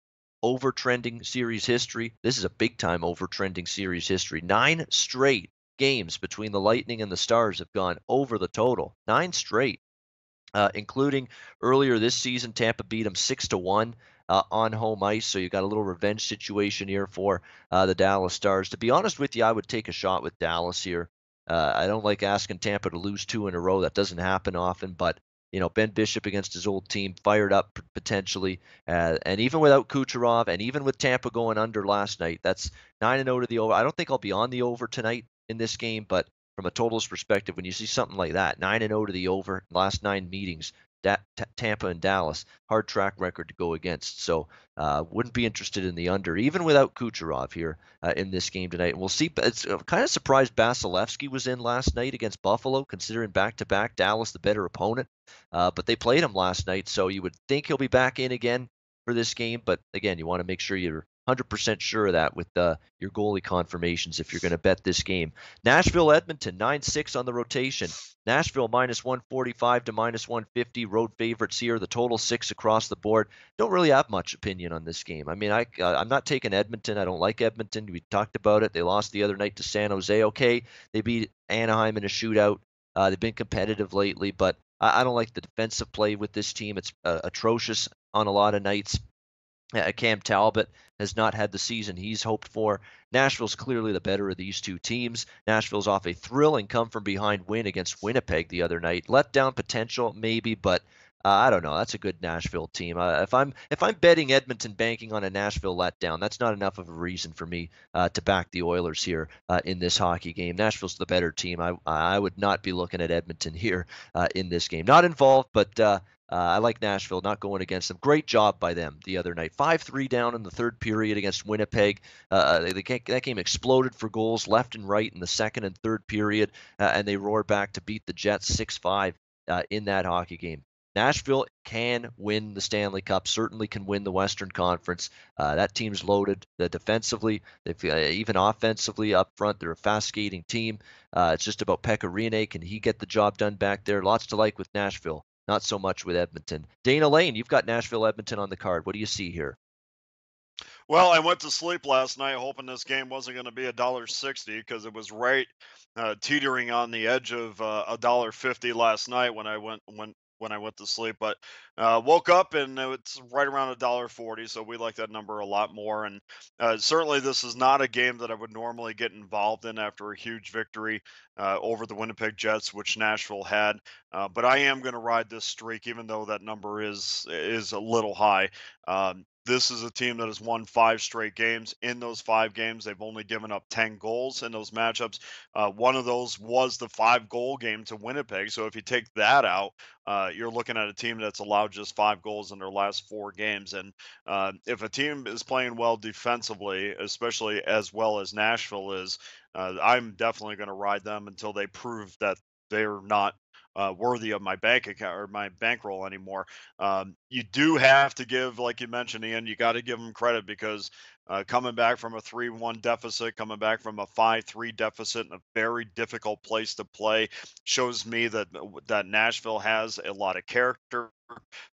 over-trending series history. This is a big-time over-trending series history. 9 straight games between the Lightning and the Stars have gone over the total. 9 straight, including earlier this season, Tampa beat them 6-1. On home ice, so you got a little revenge situation here for the Dallas Stars. To be honest with you, I would take a shot with Dallas here. I don't like asking Tampa to lose 2 in a row. That doesn't happen often, but Ben Bishop against his old team, fired up potentially, and even without Kucherov, and even with Tampa going under last night, that's 9-0 to the over. I don't think I'll be on the over tonight in this game, but from a totals perspective, when you see something like that, 9-0 to the over, last 9 meetings, Tampa and Dallas. Hard track record to go against. So wouldn't be interested in the under, even without Kucherov here in this game tonight. And we'll see. It's kind of surprised Vasilevsky was in last night against Buffalo, considering back-to-back Dallas the better opponent. But they played him last night, so you would think he'll be back in again for this game. But again, you want to make sure you're 100% sure of that with your goalie confirmations if you're going to bet this game. Nashville, Edmonton, 9-6 on the rotation. Nashville minus 145 to minus 150. Road favorites here. The total 6 across the board. Don't really have much opinion on this game. I mean, I'm not taking Edmonton. I don't like Edmonton. We talked about it. They lost the other night to San Jose. Okay, they beat Anaheim in a shootout. They've been competitive lately, but I don't like the defensive play with this team. It's atrocious on a lot of nights. Cam Talbot has not had the season he's hoped for. Nashville's clearly the better of these two teams. Nashville's off a thrilling come-from-behind win against Winnipeg the other night. Letdown potential, maybe, but I don't know. That's a good Nashville team. If I'm betting Edmonton banking on a Nashville letdown, that's not enough of a reason for me to back the Oilers here in this hockey game. Nashville's the better team. I would not be looking at Edmonton here in this game. Not involved, but I like Nashville, not going against them. Great job by them the other night. 5-3 down in the third period against Winnipeg. That game exploded for goals left and right in the second and third period, and they roared back to beat the Jets 6-5 in that hockey game. Nashville can win the Stanley Cup, certainly can win the Western Conference. That team's loaded defensively, even offensively up front. They're a fast-skating team. It's just about Pekka Rinne. Can he get the job done back there? Lots to like with Nashville. Not so much with Edmonton. Dana Lane, you've got Nashville, Edmonton on the card. What do you see here?
Well, I went to sleep last night hoping this game wasn't going to be $1.60 because it was right teetering on the edge of $1.50 last night when I went to sleep. But woke up and it's right around $1.40, so we like that number a lot more. And certainly, this is not a game that I would normally get involved in after a huge victory over the Winnipeg Jets, which Nashville had. But I am going to ride this streak, even though that number is a little high. This is a team that has won 5 straight games. In those 5 games, they've only given up 10 goals in those matchups. One of those was the 5-goal game to Winnipeg. So if you take that out, you're looking at a team that's allowed just 5 goals in their last 4 games. And if a team is playing well defensively, especially as well as Nashville is, I'm definitely going to ride them until they prove that they're not worthy of my bank account or my bankroll anymore. You do have to give, like you mentioned, Ian, you got to give them credit because coming back from a 3-1 deficit, coming back from a 5-3 deficit in a very difficult place to play shows me that Nashville has a lot of character.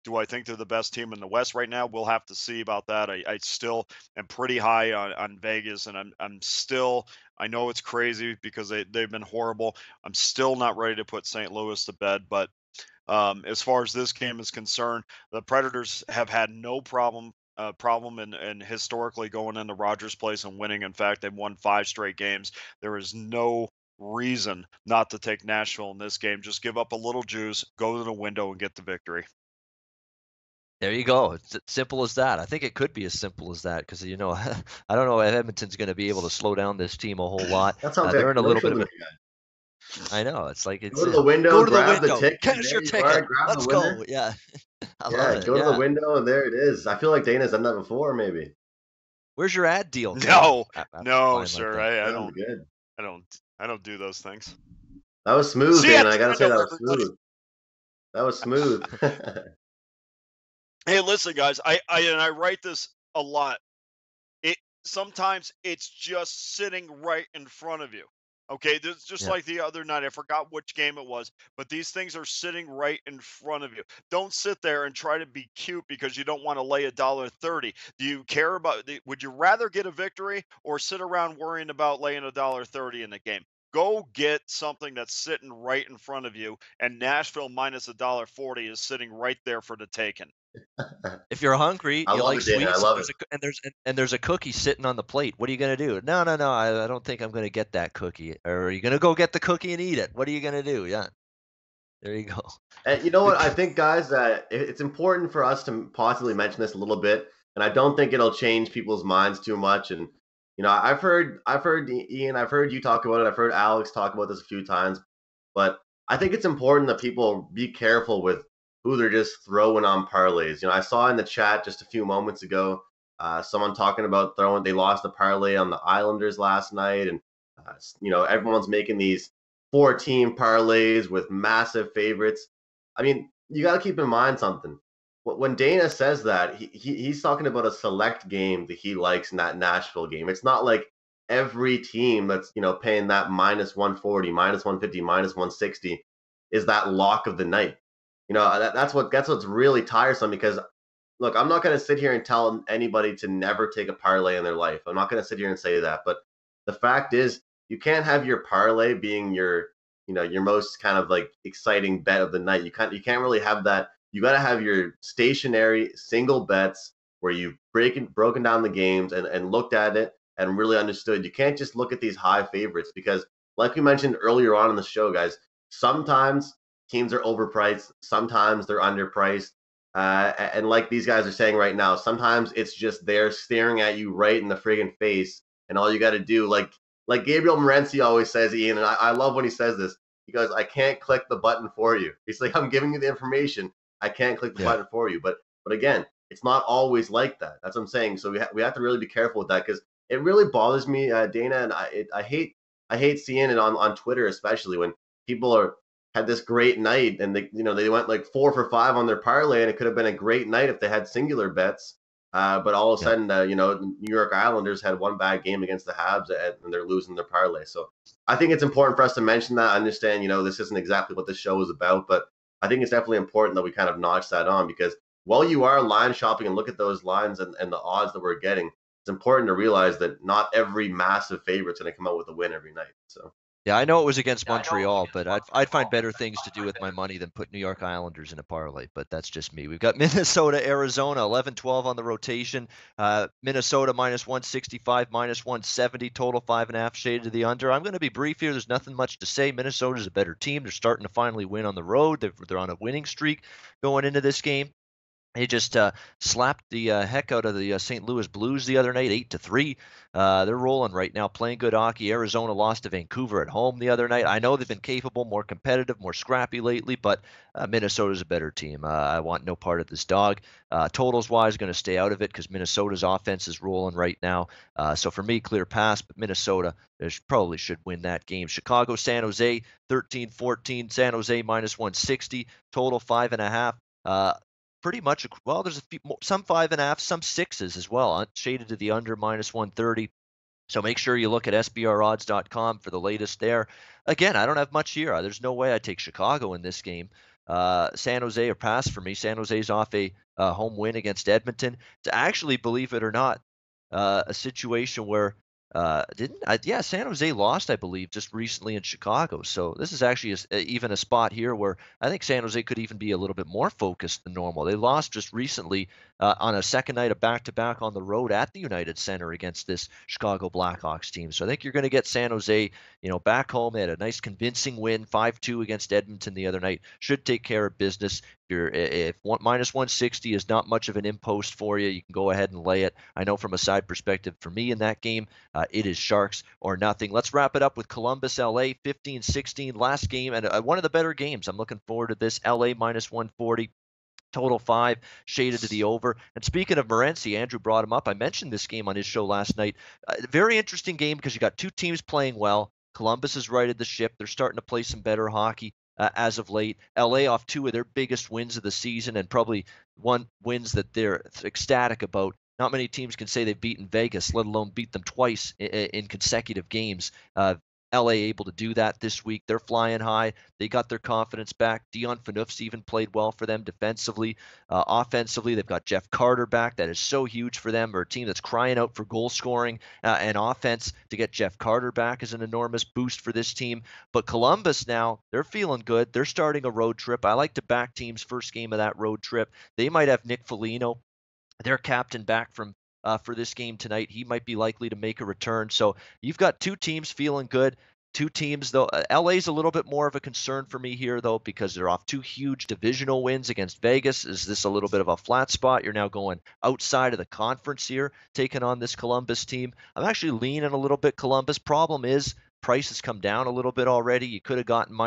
Do I think they're the best team in the West right now? We'll have to see about that. I still am pretty high on Vegas, and I'm still. I know it's crazy because they've been horrible. I'm still not ready to put St. Louis to bed, but as far as this game is concerned, the Predators have had no problem in historically going into Rogers Place and winning. In fact, they've won 5 straight games. There is no reason not to take Nashville in this game. Just give up a little juice, go to the window, and get the victory.
There you go. It's as simple as that. I think it could be as simple as that because, I don't know if Edmonton's going to be able to slow down this team a whole lot.
That sounds
they're
like
in a little bit of
a
I know. It's like it's
go to the window, grab
window,
the ticket,
cash your ticket. Let's go. Yeah. I love it.
Go to the window and there it is. I feel like Dana's done that before, maybe.
Where's your ad deal?
No, sir.
Good.
I don't do those things.
That was smooth, Dana. I gotta say that was smooth. That was smooth.
Hey, listen, guys. I write this a lot. Sometimes it's just sitting right in front of you. Okay, this just like the other night. I forgot which game it was, but these things are sitting right in front of you. Don't sit there and try to be cute because you don't want to lay $1.30. Do you care about? Would you rather get a victory or sit around worrying about laying $1.30 in the game? Go get something that's sitting right in front of you, and Nashville minus $1.40 is sitting right there for the taking.
If you're hungry, you like sweets,
I love
it. There's a cookie sitting on the plate. What are you gonna do? No. I don't think I'm gonna get that cookie. Or are you gonna go get the cookie and eat it? What are you gonna do? Yeah, there you go.
And you know what? I think, guys, that it's important for us to possibly mention this a little bit, and I don't think it'll change people's minds too much. And I've heard Ian, I've heard you talk about it. I've heard Alex talk about this a few times, but I think it's important that people be careful with who they're just throwing on parlays. I saw in the chat just a few moments ago someone talking about they lost a parlay on the Islanders last night, and everyone's making these 4-team parlays with massive favorites. I mean, you got to keep in mind something. When Dana says that, he's talking about a select game that he likes in that Nashville game. It's not like every team that's paying that minus 140, minus 150, minus 160 is that lock of the night. That's what's really tiresome, because look, I'm not going to sit here and tell anybody to never take a parlay in their life. I'm not going to sit here and say that, but the fact is, you can't have your parlay being your most kind of like exciting bet of the night. You can't really have that. You got to have your stationary single bets where you've broken down the games and looked at it and really understood. You can't just look at these high favorites, because like we mentioned earlier on in the show, guys, sometimes teams are overpriced, sometimes they're underpriced. And like these guys are saying right now, sometimes it's just they're staring at you right in the friggin' face, and all you got to do, like Gabriel Morency always says, Ian, and I love when he says this. He goes, "I can't click the button for you." He's like, "I'm giving you the information. I can't click the button for you." But again, it's not always like that. That's what I'm saying. So we have to really be careful with that, because it really bothers me, Dana, and I hate seeing it on Twitter, especially when people had this great night and they went like 4 for 5 on their parlay, and it could have been a great night if they had singular bets. But all of a sudden, the New York Islanders had one bad game against the Habs, and they're losing their parlay. So I think it's important for us to mention that. I understand, this isn't exactly what this show is about, but I think it's definitely important that we kind of notch that on, because while you are line shopping and look at those lines and the odds that we're getting, it's important to realize that not every massive favorite's going to come out with a win every night. So.
Yeah, I know it was against Montreal, but I'd find better things to do with my money than put New York Islanders in a parlay, but that's just me. We've got Minnesota, Arizona, 11-12 on the rotation. Minnesota minus 165, minus 170, total 5.5 shaded to the under. I'm going to be brief here. There's nothing much to say. Minnesota's a better team. They're starting to finally win on the road. They're on a winning streak going into this game. They just slapped the heck out of the St. Louis Blues the other night, 8-3. They're rolling right now, playing good hockey. Arizona lost to Vancouver at home the other night. I know they've been capable, more competitive, more scrappy lately, but Minnesota's a better team. I want no part of this dog. Totals-wise, going to stay out of it because Minnesota's offense is rolling right now. So for me, clear pass, but Minnesota probably should win that game. Chicago, San Jose, 13-14. San Jose minus 160, total 5.5. Pretty much, well, there's some 5.5, some 6s as well, shaded to the under, minus 130. So make sure you look at sbrodds.com for the latest there. Again, I don't have much here. There's no way I take Chicago in this game. San Jose or pass for me. San Jose's off a home win against Edmonton. To actually, believe it or not, a situation where San Jose lost, I believe, just recently in Chicago. So this is actually even a spot here where I think San Jose could even be a little bit more focused than normal. They lost just recently on a second night of back-to-back on the road at the United Center against this Chicago Blackhawks team. So I think you're going to get San Jose, back home. They had a nice convincing win, 5-2 against Edmonton the other night. Should take care of business. If minus 160 is not much of an impost for you, you can go ahead and lay it. I know from a side perspective, for me in that game, it is Sharks or nothing. Let's wrap it up with Columbus, LA, 15-16, last game, and one of the better games. I'm looking forward to this. LA minus 140. Total 5, shaded to the over. And speaking of Morency, Andrew brought him up. I mentioned this game on his show last night. Very interesting game because you got two teams playing well. Columbus has righted the ship. They're starting to play some better hockey as of late. LA off 2 of their biggest wins of the season, and probably one wins that they're ecstatic about. Not many teams can say they've beaten Vegas, let alone beat them twice in consecutive games. LA able to do that this week. They're flying high. They got their confidence back. Dion Phaneuf's even played well for them defensively. Offensively, they've got Jeff Carter back. That is so huge for them. Or a team that's crying out for goal scoring and offense. To get Jeff Carter back is an enormous boost for this team. But Columbus now, they're feeling good. They're starting a road trip. I like to back teams first game of that road trip. They might have Nick Foligno, their captain, back from for this game tonight. He might be likely to make a return. So you've got two teams feeling good. Two teams, though. LA's a little bit more of a concern for me here, though, because they're off 2 huge divisional wins against Vegas. Is this a little bit of a flat spot? You're now going outside of the conference here, taking on this Columbus team. I'm actually leaning a little bit Columbus. Problem is, price has come down a little bit already. You could have gotten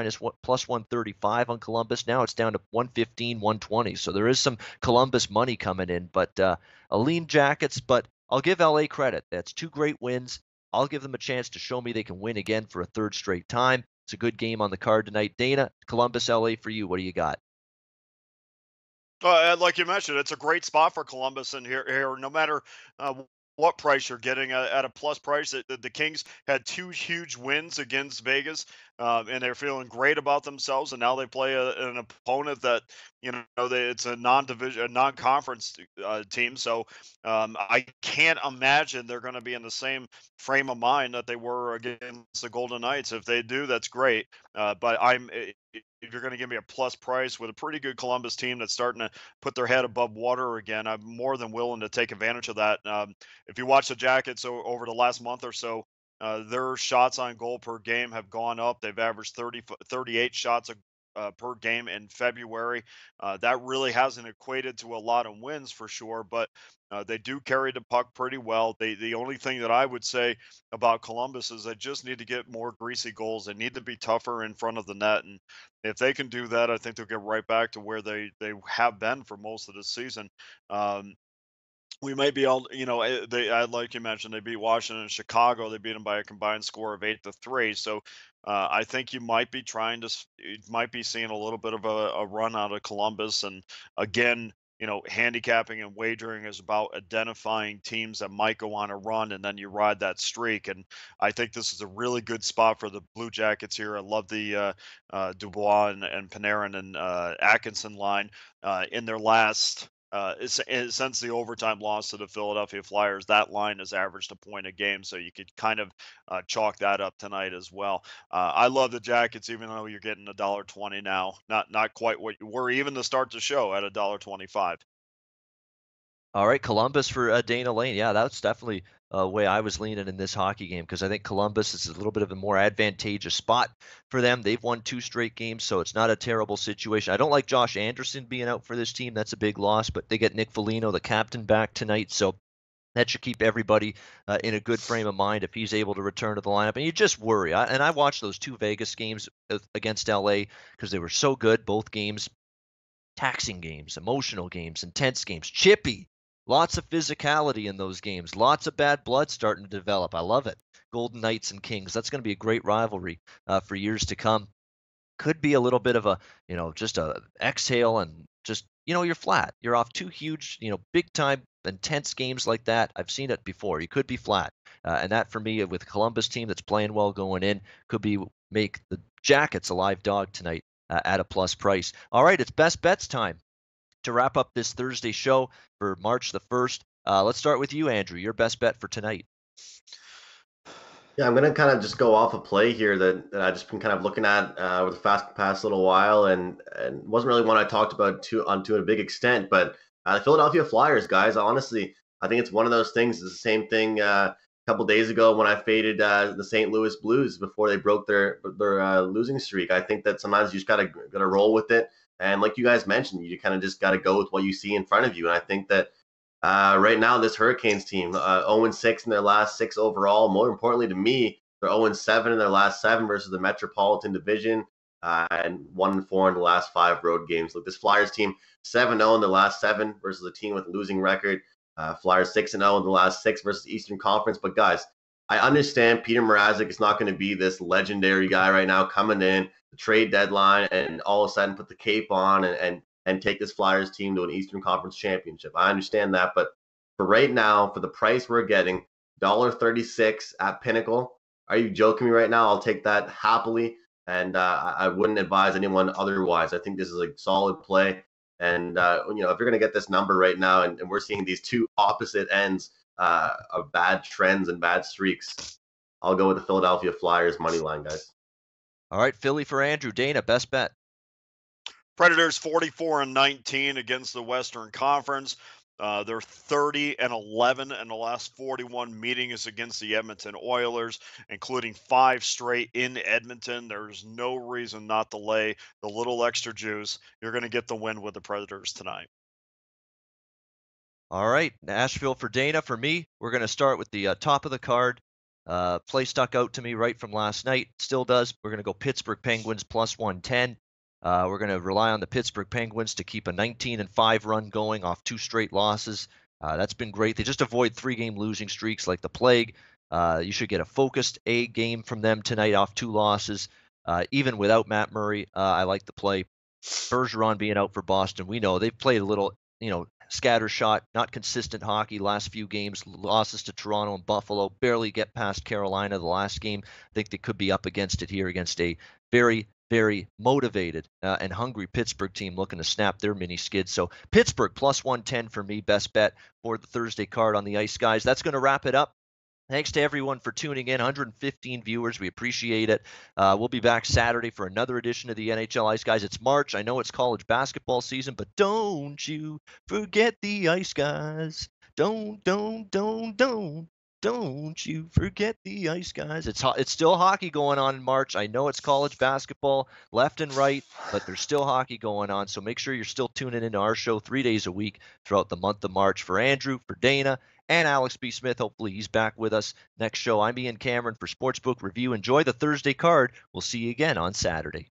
plus 135 on Columbus. Now it's down to 115, 120. So there is some Columbus money coming in, but a lean Jackets. But I'll give LA credit. That's 2 great wins. I'll give them a chance to show me they can win again for a 3rd straight time. It's a good game on the card tonight. Dana, Columbus, LA for you. What do you got?
Like you mentioned, it's a great spot for Columbus in here. No matter what price you're getting at a plus price, the Kings had 2 huge wins against Vegas, and they're feeling great about themselves. And now they play an opponent that it's a non-division, a non-conference team. So I can't imagine they're going to be in the same frame of mind that they were against the Golden Knights. If they do, that's great. But if you're going to give me a plus price with a pretty good Columbus team that's starting to put their head above water again, I'm more than willing to take advantage of that. If you watch the Jackets over the last month or so, their shots on goal per game have gone up. They've averaged 38 shots per game in February. That really hasn't equated to a lot of wins for sure, but they do carry the puck pretty well. The only thing that I would say about Columbus is they just need to get more greasy goals. They need to be tougher in front of the net, and if they can do that, I think they'll get right back to where they have been for most of the season. We might be all, like you mentioned, they beat Washington and Chicago. They beat them by a combined score of 8-3. So I think you might be might be seeing a little bit of a run out of Columbus. And again, handicapping and wagering is about identifying teams that might go on a run, and then you ride that streak. And I think this is a really good spot for the Blue Jackets here. I love the Dubois and Panarin and Atkinson line in their last. Since the overtime loss to the Philadelphia Flyers, that line has averaged a point a game, so you could kind of chalk that up tonight as well. I love the Jackets, even though you're getting $1.20 now. Not quite what you were even to start the show at $1.25.
All right, Columbus for Dana Lane. Yeah, that's definitely a way I was leaning in this hockey game because I think Columbus is a little bit of a more advantageous spot for them. They've won 2 straight games, so it's not a terrible situation. I don't like Josh Anderson being out for this team. That's a big loss, but they get Nick Foligno, the captain, back tonight, so that should keep everybody in a good frame of mind if he's able to return to the lineup. And you just worry. I watched those 2 Vegas games against LA because they were so good, both games. Taxing games, emotional games, intense games, chippy. Lots of physicality in those games. Lots of bad blood starting to develop. I love it. Golden Knights and Kings. That's going to be a great rivalry for years to come. Could be a little bit of a, just a exhale and just, you're flat. You're off 2 huge, big time intense games like that. I've seen it before. You could be flat. And that for me with a Columbus team that's playing well going in could make the Jackets a live dog tonight at a plus price. All right, it's best bets time. To wrap up this Thursday show for March the 1st, let's start with you, Andrew. Your best bet for tonight.
Yeah, I'm gonna kind of just go off a play here that I just been kind of looking at over the past little while, and wasn't really one I talked about to a big extent. But the Philadelphia Flyers, guys, honestly, I think it's one of those things. It's the same thing a couple days ago when I faded the St. Louis Blues before they broke their losing streak. I think that sometimes you just gotta roll with it. And like you guys mentioned, you kind of just got to go with what you see in front of you. And I think that right now, this Hurricanes team, 0-6 in their last 6 overall. More importantly to me, they're 0-7 in their last 7 versus the Metropolitan Division, and 1-4 in the last 5 road games. Look, this Flyers team, 7-0 in the last 7 versus a team with a losing record. Flyers 6-0 in the last 6 versus the Eastern Conference. But guys, I understand Peter Mrazek is not going to be this legendary guy right now coming in the trade deadline and all of a sudden put the cape on and take this Flyers team to an Eastern Conference championship. I understand that, but for right now, for the price we're getting, $1.36 at Pinnacle, are you joking me right now? I'll take that happily, and I wouldn't advise anyone otherwise. I think this is a solid play, and if you're going to get this number right now, and we're seeing these 2 opposite ends of bad trends and bad streaks, I'll go with the Philadelphia Flyers money line, guys.
All right, Philly for Andrew. Dana, best bet.
Predators 44-19 against the Western Conference. They're 30-11 in the last 41 meetings against the Edmonton Oilers, including 5 straight in Edmonton. There's no reason not to lay the little extra juice. You're going to get the win with the Predators tonight.
All right, Nashville for Dana. For me, we're going to start with the top of the card. Play stuck out to me right from last night. Still does. We're going to go Pittsburgh Penguins plus 110. We're going to rely on the Pittsburgh Penguins to keep a 19-5 run going off 2 straight losses. That's been great. They just avoid 3-game losing streaks like the plague. You should get a focused A game from them tonight off 2 losses. Even without Matt Murray, I like the play. Bergeron being out for Boston, we know they've played a little, scattershot, not consistent hockey last few games, losses to Toronto and Buffalo, barely get past Carolina the last game. I think they could be up against it here against a very, very motivated and hungry Pittsburgh team looking to snap their mini skid. So Pittsburgh plus 110 for me, best bet for the Thursday card on the ice, guys. That's going to wrap it up. Thanks to everyone for tuning in. 115 viewers. We appreciate it. We'll be back Saturday for another edition of the NHL Ice Guys. It's March. I know it's college basketball season, but don't you forget the Ice Guys. Don't you forget the Ice Guys. It's still hockey going on in March. I know it's college basketball left and right, but there's still hockey going on. So make sure you're still tuning into our show 3 days a week throughout the month of March. For Andrew, for Dana, and Alex B. Smith. Hopefully he's back with us next show. I'm Ian Cameron for Sportsbook Review. Enjoy the Thursday card. We'll see you again on Saturday.